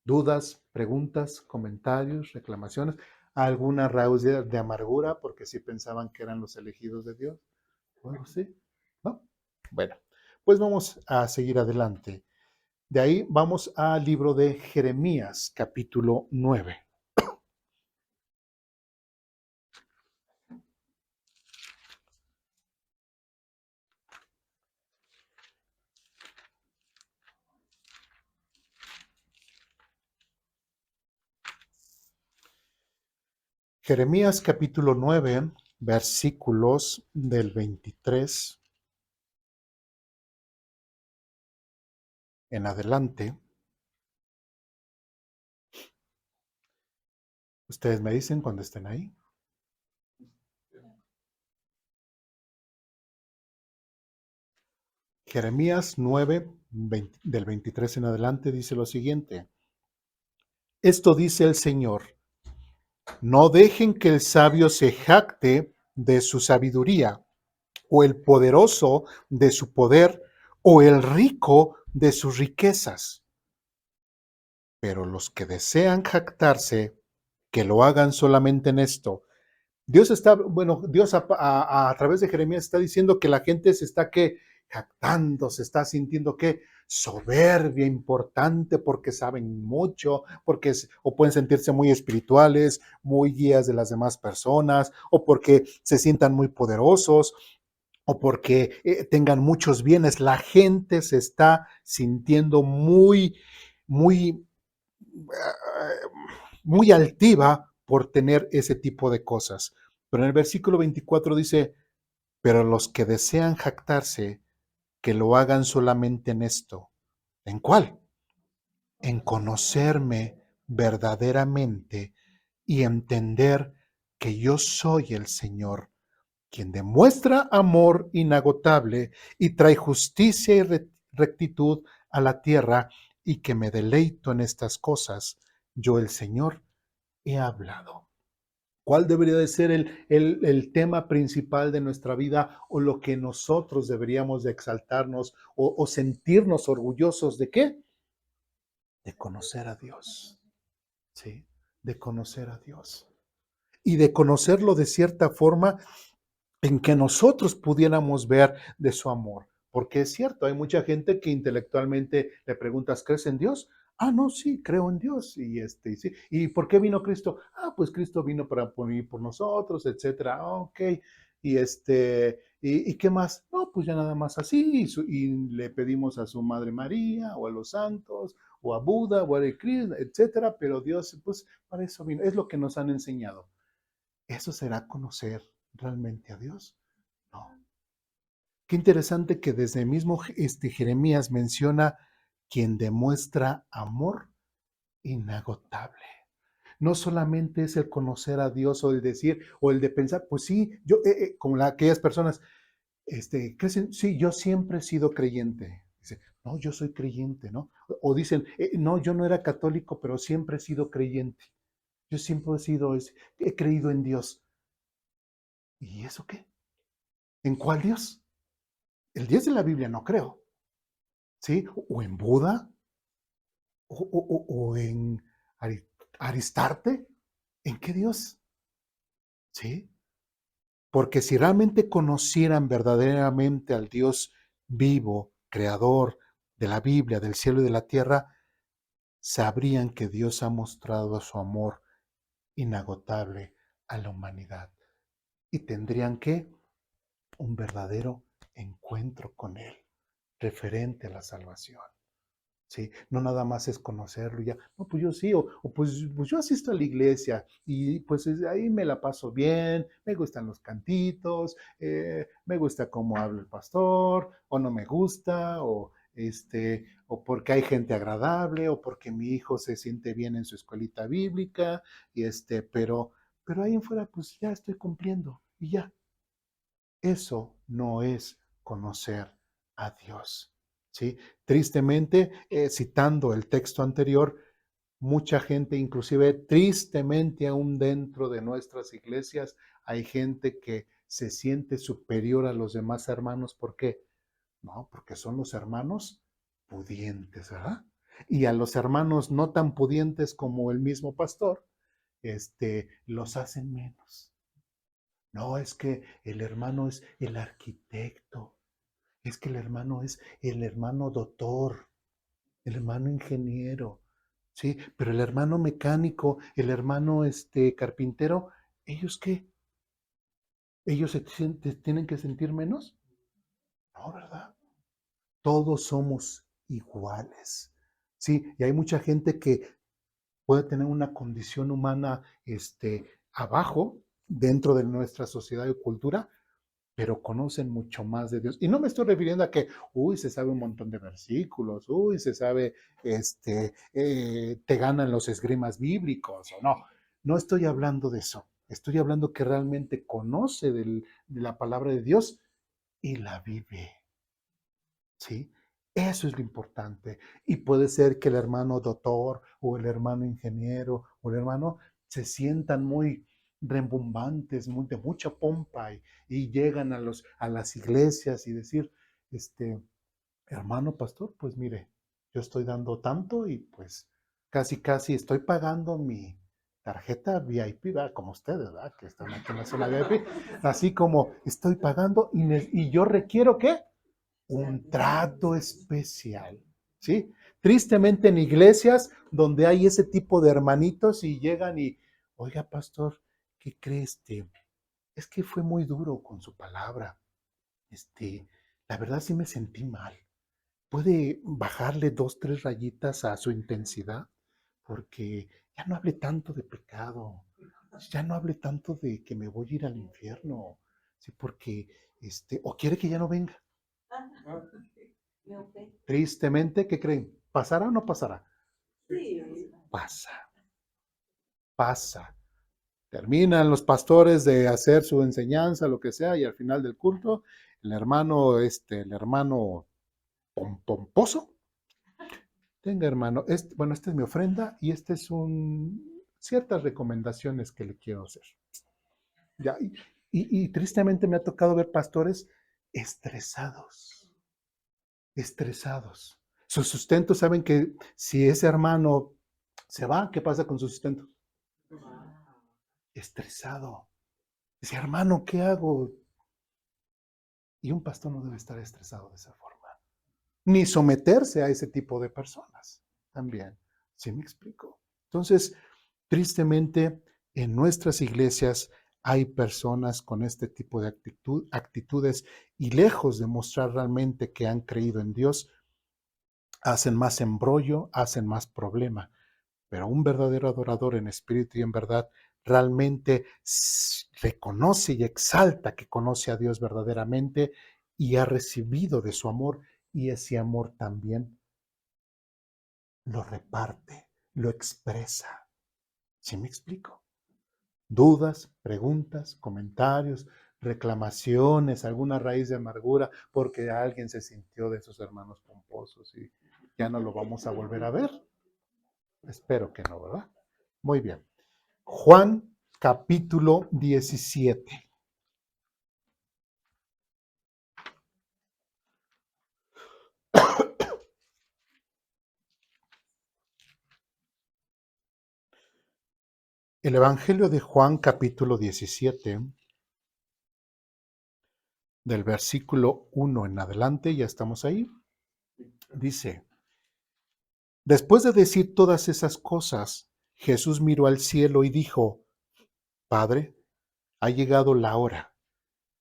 Dudas, preguntas, comentarios, reclamaciones, alguna raíz de amargura porque sí pensaban que eran los elegidos de Dios. Bueno, sí, ¿no? Bueno, pues vamos a seguir adelante. De ahí vamos al libro de Jeremías, capítulo 9. Jeremías capítulo 9, versículos del 23 en adelante. Ustedes me dicen cuando estén ahí. Jeremías 9, del 23 en adelante dice lo siguiente. Esto dice el Señor, no dejen que el sabio se jacte de su sabiduría, o el poderoso de su poder, o el rico de sus riquezas. Pero los que desean jactarse, que lo hagan solamente en esto. Dios está, bueno, Dios a través de Jeremías está diciendo que la gente se está que jactando, se está sintiendo que soberbia, importante, porque saben mucho, porque o pueden sentirse muy espirituales, muy guías de las demás personas, o porque se sientan muy poderosos, o porque tengan muchos bienes. La gente se está sintiendo muy, muy altiva por tener ese tipo de cosas. Pero en el versículo 24 dice, pero los que desean jactarse, que lo hagan solamente en esto. ¿En cuál? En conocerme verdaderamente y entender que yo soy el Señor, quien demuestra amor inagotable y trae justicia y rectitud a la tierra, y que me deleito en estas cosas. Yo, el Señor, he hablado. ¿Cuál debería de ser el tema principal de nuestra vida, o lo que nosotros deberíamos de exaltarnos o sentirnos orgullosos de qué? De conocer a Dios, ¿sí? De conocer a Dios. Y de conocerlo de cierta forma en que nosotros pudiéramos ver de su amor. Porque es cierto, hay mucha gente que intelectualmente le preguntas, ¿crees en Dios? Ah, no, sí, creo en Dios. Sí. ¿Y por qué vino Cristo? Ah, pues Cristo vino para morir por nosotros, etcétera. Ah, ok. ¿Y qué más? No, pues ya nada más así. Y le pedimos a su Madre María, o a los santos, o a Buda, o a Cristo, etcétera. Pero Dios, pues para eso vino. Es lo que nos han enseñado. ¿Eso será conocer realmente a Dios? No. Qué interesante que desde el mismo Jeremías menciona quien demuestra amor inagotable. No solamente es el conocer a Dios, o el decir, o el de pensar, pues sí, yo, como aquellas personas, crecen, sí, yo siempre he sido creyente. Dice, no, yo soy creyente, ¿no? O dicen, no, yo no era católico, pero siempre he sido creyente. Yo siempre he creído en Dios. ¿Y eso qué? ¿En cuál Dios? El Dios de la Biblia no creo, ¿sí? O en Buda, o en Aristarte. ¿En qué Dios? ¿Sí? Porque si realmente conocieran verdaderamente al Dios vivo, creador de la Biblia, del cielo y de la tierra, sabrían que Dios ha mostrado su amor inagotable a la humanidad, y tendrían que un verdadero encuentro con Él, referente a la salvación. ¿Sí? No nada más es conocerlo y ya, no, pues yo sí, pues yo asisto a la iglesia y pues ahí me la paso bien, me gustan los cantitos, me gusta cómo habla el pastor, o no me gusta, o porque hay gente agradable, o porque mi hijo se siente bien en su escuelita bíblica, pero ahí en fuera pues ya estoy cumpliendo y ya. Eso no es conocer a Dios, ¿sí? Tristemente, citando el texto anterior, mucha gente, inclusive tristemente aún dentro de nuestras iglesias, hay gente que se siente superior a los demás hermanos. ¿Por qué? No, porque son los hermanos pudientes, ¿verdad? Y a los hermanos no tan pudientes como el mismo pastor, los hacen menos. No, es que el hermano es el arquitecto, es que el hermano es el hermano doctor, el hermano ingeniero, ¿sí? Pero el hermano mecánico, el hermano carpintero, ¿ellos qué? ¿Ellos tienen que sentir menos? No, ¿verdad? Todos somos iguales, ¿sí? Y hay mucha gente que puede tener una condición humana abajo dentro de nuestra sociedad y cultura, pero conocen mucho más de Dios. Y no me estoy refiriendo a que, uy, se sabe un montón de versículos, uy, se sabe, te ganan los esgrimas bíblicos, o no. No estoy hablando de eso. Estoy hablando que realmente conoce de la palabra de Dios y la vive, ¿sí? Eso es lo importante. Y puede ser que el hermano doctor o el hermano ingeniero o el hermano se sientan muy rembombantes, de mucha pompa y llegan a las iglesias y decir, hermano pastor, pues mire, yo estoy dando tanto y pues casi estoy pagando mi tarjeta VIP, ¿verdad? Como ustedes, ¿verdad? Que están aquí en la zona VIP, así como estoy pagando y yo requiero, ¿qué? Un trato especial, ¿sí? Tristemente en iglesias donde hay ese tipo de hermanitos y llegan y, oiga, pastor, ¿qué cree Es que fue muy duro con su palabra. La verdad sí me sentí mal. ¿Puede bajarle 2, 3 rayitas a su intensidad? Porque ya no hable tanto de pecado, ya no hable tanto de que me voy a ir al infierno, ¿sí? Porque, o quiere que ya no venga. Tristemente, ¿qué creen? ¿Pasará o no pasará? Pasa, pasa. Terminan los pastores de hacer su enseñanza, lo que sea, y al final del culto, el hermano pomposo, tenga hermano, bueno, esta es mi ofrenda y este es ciertas recomendaciones que le quiero hacer. Ya, y tristemente me ha tocado ver pastores estresados, estresados. Su sustento, saben que si ese hermano se va, ¿qué pasa con su sustento? Estresado. Dice, hermano, ¿qué hago? Y un pastor no debe estar estresado de esa forma, ni someterse a ese tipo de personas también. ¿Sí me explico? Entonces, tristemente, en nuestras iglesias hay personas con este tipo de actitudes y lejos de mostrar realmente que han creído en Dios, hacen más embrollo, hacen más problema. Pero un verdadero adorador en espíritu y en verdad realmente reconoce y exalta que conoce a Dios verdaderamente y ha recibido de su amor, y ese amor también lo reparte, lo expresa. ¿Sí me explico? Dudas, preguntas, comentarios, reclamaciones, alguna raíz de amargura porque alguien se sintió de esos hermanos pomposos y ya no lo vamos a volver a ver. Espero que no, ¿verdad? Muy bien. Juan capítulo 17. El Evangelio de Juan capítulo 17, del versículo 1 en adelante, ya estamos ahí, dice, después de decir todas esas cosas, Jesús miró al cielo y dijo, Padre, ha llegado la hora,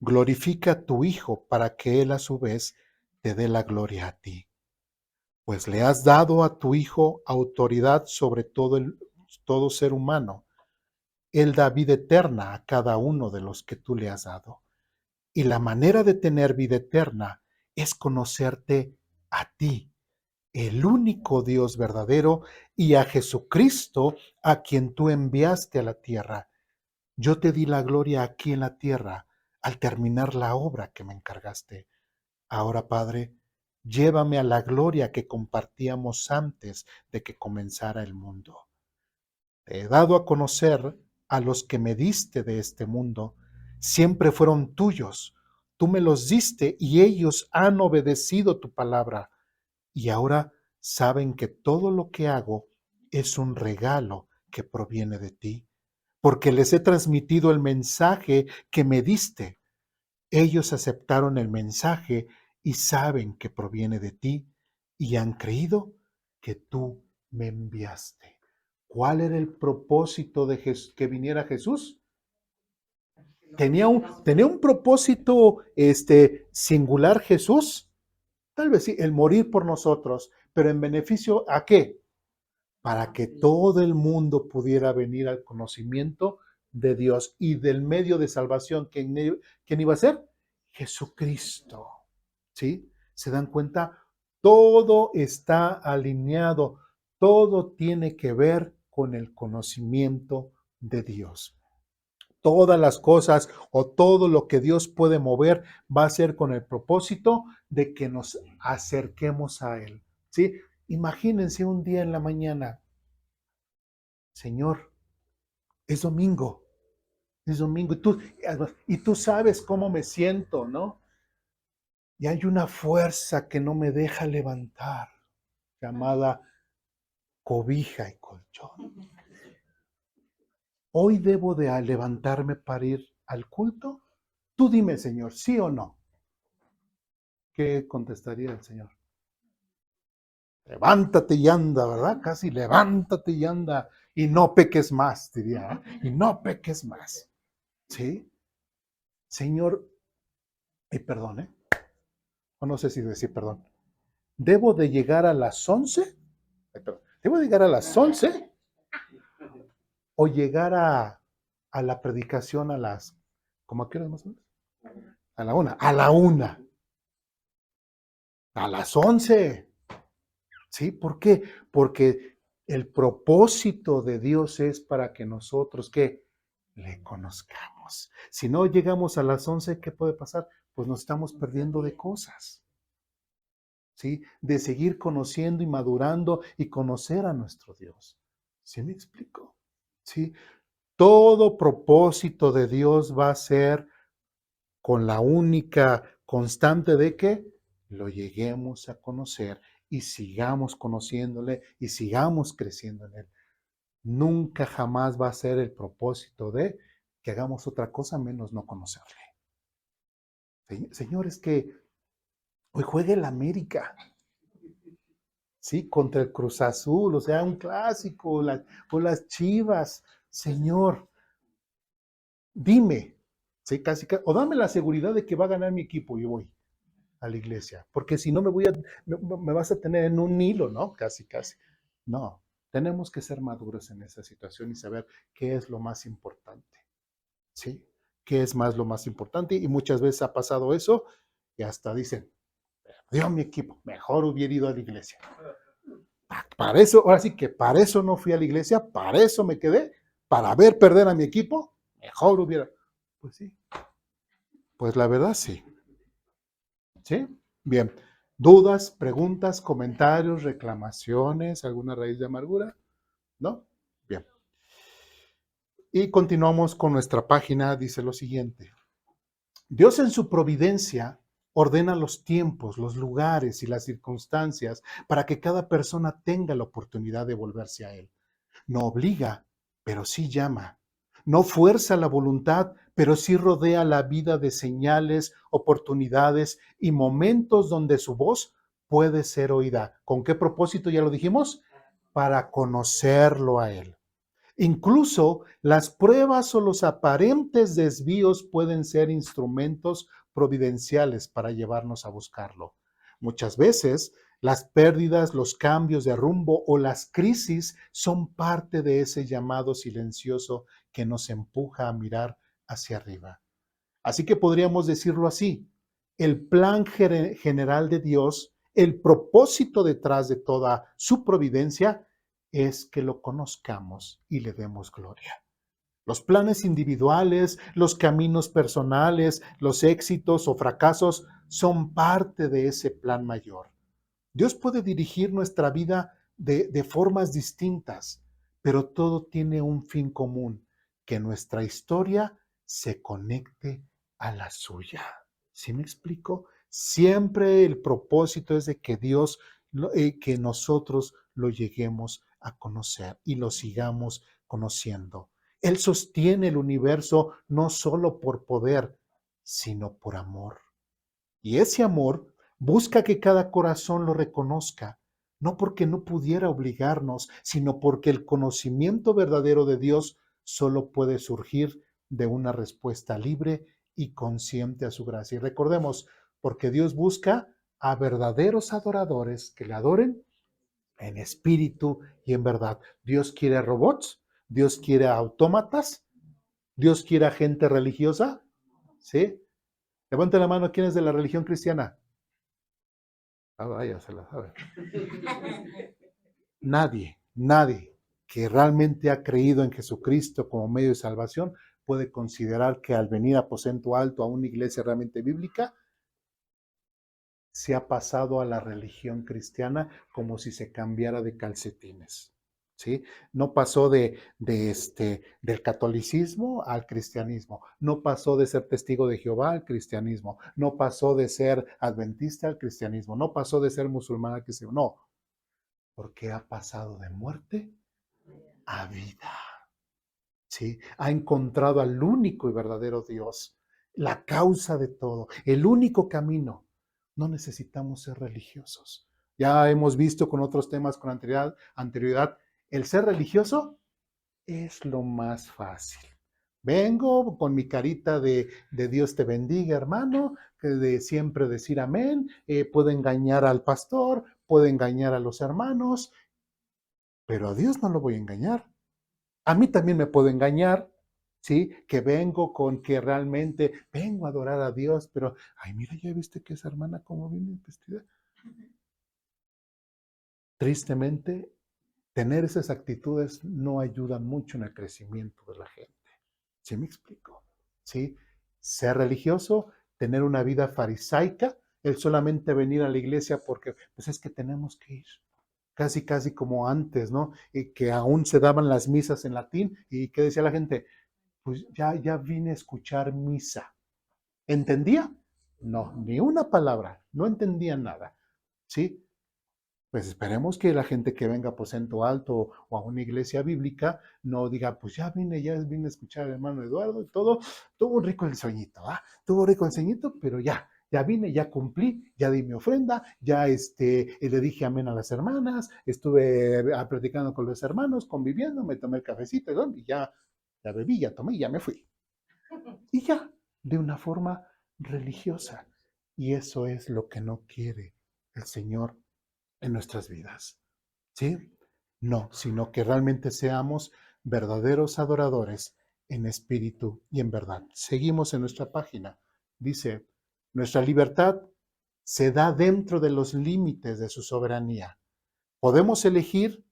glorifica a tu Hijo para que Él a su vez te dé la gloria a ti, pues le has dado a tu Hijo autoridad sobre todo ser humano. Él da vida eterna a cada uno de los que tú le has dado. Y la manera de tener vida eterna es conocerte a ti, el único Dios verdadero, y a Jesucristo, a quien tú enviaste a la tierra. Yo te di la gloria aquí en la tierra al terminar la obra que me encargaste. Ahora, Padre, llévame a la gloria que compartíamos antes de que comenzara el mundo. Te he dado a conocer a los que me diste de este mundo. Siempre fueron tuyos. Tú me los diste y ellos han obedecido tu palabra. Y ahora saben que todo lo que hago es un regalo que proviene de ti, porque les he transmitido el mensaje que me diste. Ellos aceptaron el mensaje y saben que proviene de ti y han creído que tú me enviaste. ¿Cuál era el propósito de que viniera Jesús? ¿Tenía un propósito singular Jesús? Tal vez sí, el morir por nosotros, pero en beneficio ¿a qué? Para que todo el mundo pudiera venir al conocimiento de Dios y del medio de salvación. ¿Quién iba a ser? Jesucristo. ¿Sí? ¿Se dan cuenta? Todo está alineado, todo tiene que ver con el conocimiento de Dios. Todas las cosas o todo lo que Dios puede mover va a ser con el propósito de que nos acerquemos a Él. ¿Sí? Imagínense un día en la mañana, Señor, es domingo, y tú sabes cómo me siento, ¿no? Y hay una fuerza que no me deja levantar, llamada cobija y colchón. ¿Hoy debo de levantarme para ir al culto? Tú dime, Señor, ¿sí o no? ¿Qué contestaría el Señor? Levántate y anda, ¿verdad? Casi levántate y anda y no peques más, diría, ¿eh? Y no peques más. ¿Sí? Señor, y perdón, ¿eh? O no sé si decir perdón. ¿Debo de llegar a las 11? ¿Debo de llegar a las 11? ¿O llegar a la predicación a las, ¿cómo a qué hora más o menos? A la 1. A la 1. A las 11. ¿Sí? ¿Por qué? Porque el propósito de Dios es para que nosotros, ¿qué? Le conozcamos. Si no llegamos a las 11, ¿qué puede pasar? Pues nos estamos perdiendo de cosas. ¿Sí? De seguir conociendo y madurando y conocer a nuestro Dios. ¿Sí me explico? ¿Sí? Todo propósito de Dios va a ser con la única constante de que lo lleguemos a conocer y sigamos conociéndole y sigamos creciendo en él. Nunca jamás va a ser el propósito de que hagamos otra cosa menos no conocerle. Señor, es que hoy juega el América, ¿sí? Contra el Cruz Azul, o sea, un clásico, o las Chivas. Señor, dime, ¿sí? O dame la seguridad de que va a ganar mi equipo y voy a la iglesia, porque si no me vas a tener en un hilo, ¿no? Casi, casi. No, tenemos que ser maduros en esa situación y saber qué es lo más importante, ¿sí? ¿Qué es más lo más importante? Y muchas veces ha pasado eso y hasta dicen, Dios, mi equipo, mejor hubiera ido a la iglesia. Para eso, ahora sí que para eso no fui a la iglesia, para eso me quedé, para ver perder a mi equipo, mejor hubiera. Pues sí, pues la verdad sí. ¿Sí? Bien. ¿Dudas, preguntas, comentarios, reclamaciones, alguna raíz de amargura? ¿No? Bien. Y continuamos con nuestra página, dice lo siguiente. Dios en su providencia ordena los tiempos, los lugares y las circunstancias para que cada persona tenga la oportunidad de volverse a Él. No obliga, pero sí llama. No fuerza la voluntad, pero sí rodea la vida de señales, oportunidades y momentos donde su voz puede ser oída. ¿Con qué propósito? Ya lo dijimos, para conocerlo a Él. Incluso las pruebas o los aparentes desvíos pueden ser instrumentos providenciales para llevarnos a buscarlo. Muchas veces las pérdidas, los cambios de rumbo o las crisis son parte de ese llamado silencioso que nos empuja a mirar hacia arriba. Así que podríamos decirlo así, el plan general de Dios, el propósito detrás de toda su providencia es que lo conozcamos y le demos gloria. Los planes individuales, los caminos personales, los éxitos o fracasos son parte de ese plan mayor. Dios puede dirigir nuestra vida de formas distintas, pero todo tiene un fin común, que nuestra historia se conecte a la suya. ¿Sí me explico? Siempre el propósito es de que Dios, que nosotros lo lleguemos a conocer y lo sigamos conociendo. Él sostiene el universo no solo por poder, sino por amor. Y ese amor busca que cada corazón lo reconozca, no porque no pudiera obligarnos, sino porque el conocimiento verdadero de Dios solo puede surgir de una respuesta libre y consciente a su gracia. Y recordemos, porque Dios busca a verdaderos adoradores que le adoren en espíritu y en verdad. Dios quiere robots, Dios quiere autómatas, Dios quiere gente religiosa, ¿sí? Levante la mano, ¿quién es de la religión cristiana? Ah, vaya, se la sabe. Nadie que realmente ha creído en Jesucristo como medio de salvación puede considerar que al venir a aposento alto a una iglesia realmente bíblica, se ha pasado a la religión cristiana como si se cambiara de calcetines. ¿Sí? No pasó del catolicismo al cristianismo, no pasó de ser testigo de Jehová al cristianismo, no pasó de ser adventista al cristianismo, no pasó de ser musulmán al cristianismo, no, porque ha pasado de muerte a vida. ¿Sí? Ha encontrado al único y verdadero Dios, la causa de todo, el único camino. No necesitamos ser religiosos. Ya hemos visto con otros temas con anterioridad, el ser religioso es lo más fácil. Vengo con mi carita de Dios te bendiga, hermano, que de siempre decir amén, puedo engañar al pastor, puedo engañar a los hermanos, pero a Dios no lo voy a engañar. A mí también me puedo engañar, ¿sí? Que vengo con que realmente vengo a adorar a Dios, pero, ay, mira, ya viste que esa hermana cómo viene vestida. Tristemente, tener esas actitudes no ayudan mucho en el crecimiento de la gente. ¿Sí me explico? ¿Sí? Ser religioso, tener una vida farisaica, el solamente venir a la iglesia porque, pues es que tenemos que ir. Casi, casi como antes, ¿no? Y que aún se daban las misas en latín y que decía la gente, pues ya vine a escuchar misa. ¿Entendía? No, ni una palabra, no entendía nada. ¿Sí? Pues esperemos que la gente que venga a aposento alto o a una iglesia bíblica no diga, pues ya vine a escuchar al hermano Eduardo y todo, tuvo rico el sueñito, ¿ah? Tuvo rico el sueñito, pero ya vine, ya cumplí, ya di mi ofrenda, ya le dije amén a las hermanas, estuve platicando con los hermanos, conviviendo, me tomé el cafecito y ya bebí, ya tomé y ya me fui. Y ya, de una forma religiosa. Y eso es lo que no quiere el Señor en nuestras vidas. ¿Sí? No, sino que realmente seamos verdaderos adoradores en espíritu y en verdad. Seguimos en nuestra página. Dice, nuestra libertad se da dentro de los límites de su soberanía. Podemos elegir,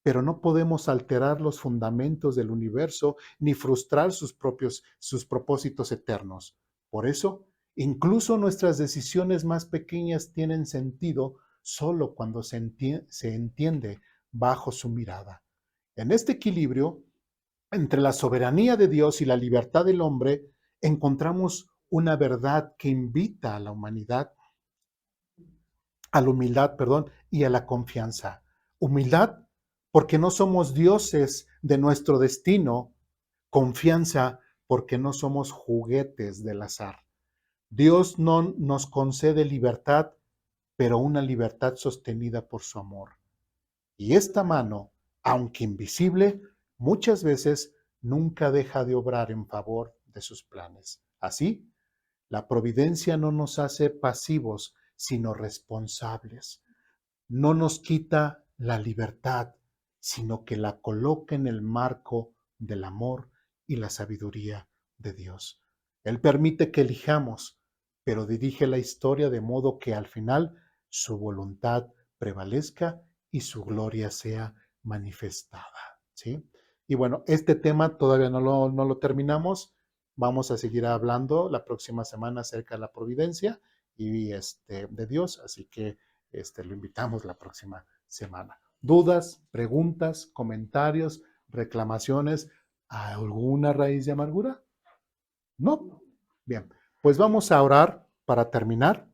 pero no podemos alterar los fundamentos del universo ni frustrar sus propósitos eternos. Por eso, incluso nuestras decisiones más pequeñas tienen sentido solo cuando se entiende bajo su mirada. En este equilibrio, entre la soberanía de Dios y la libertad del hombre, encontramos una verdad que invita a la humanidad, a la humildad, perdón, y a la confianza. Humildad porque no somos dioses de nuestro destino. Confianza porque no somos juguetes del azar. Dios no nos concede libertad, pero una libertad sostenida por su amor. Y esta mano, aunque invisible, muchas veces nunca deja de obrar en favor de sus planes. Así, la providencia no nos hace pasivos, sino responsables. No nos quita la libertad, sino que la coloca en el marco del amor y la sabiduría de Dios. Él permite que elijamos, pero dirige la historia de modo que al final su voluntad prevalezca y su gloria sea manifestada. ¿Sí? Y bueno, este tema todavía no lo terminamos. Vamos a seguir hablando la próxima semana acerca de la providencia y de Dios, así que lo invitamos la próxima semana. Dudas, preguntas, comentarios, reclamaciones, alguna raíz de amargura? No. Bien, pues vamos a orar para terminar.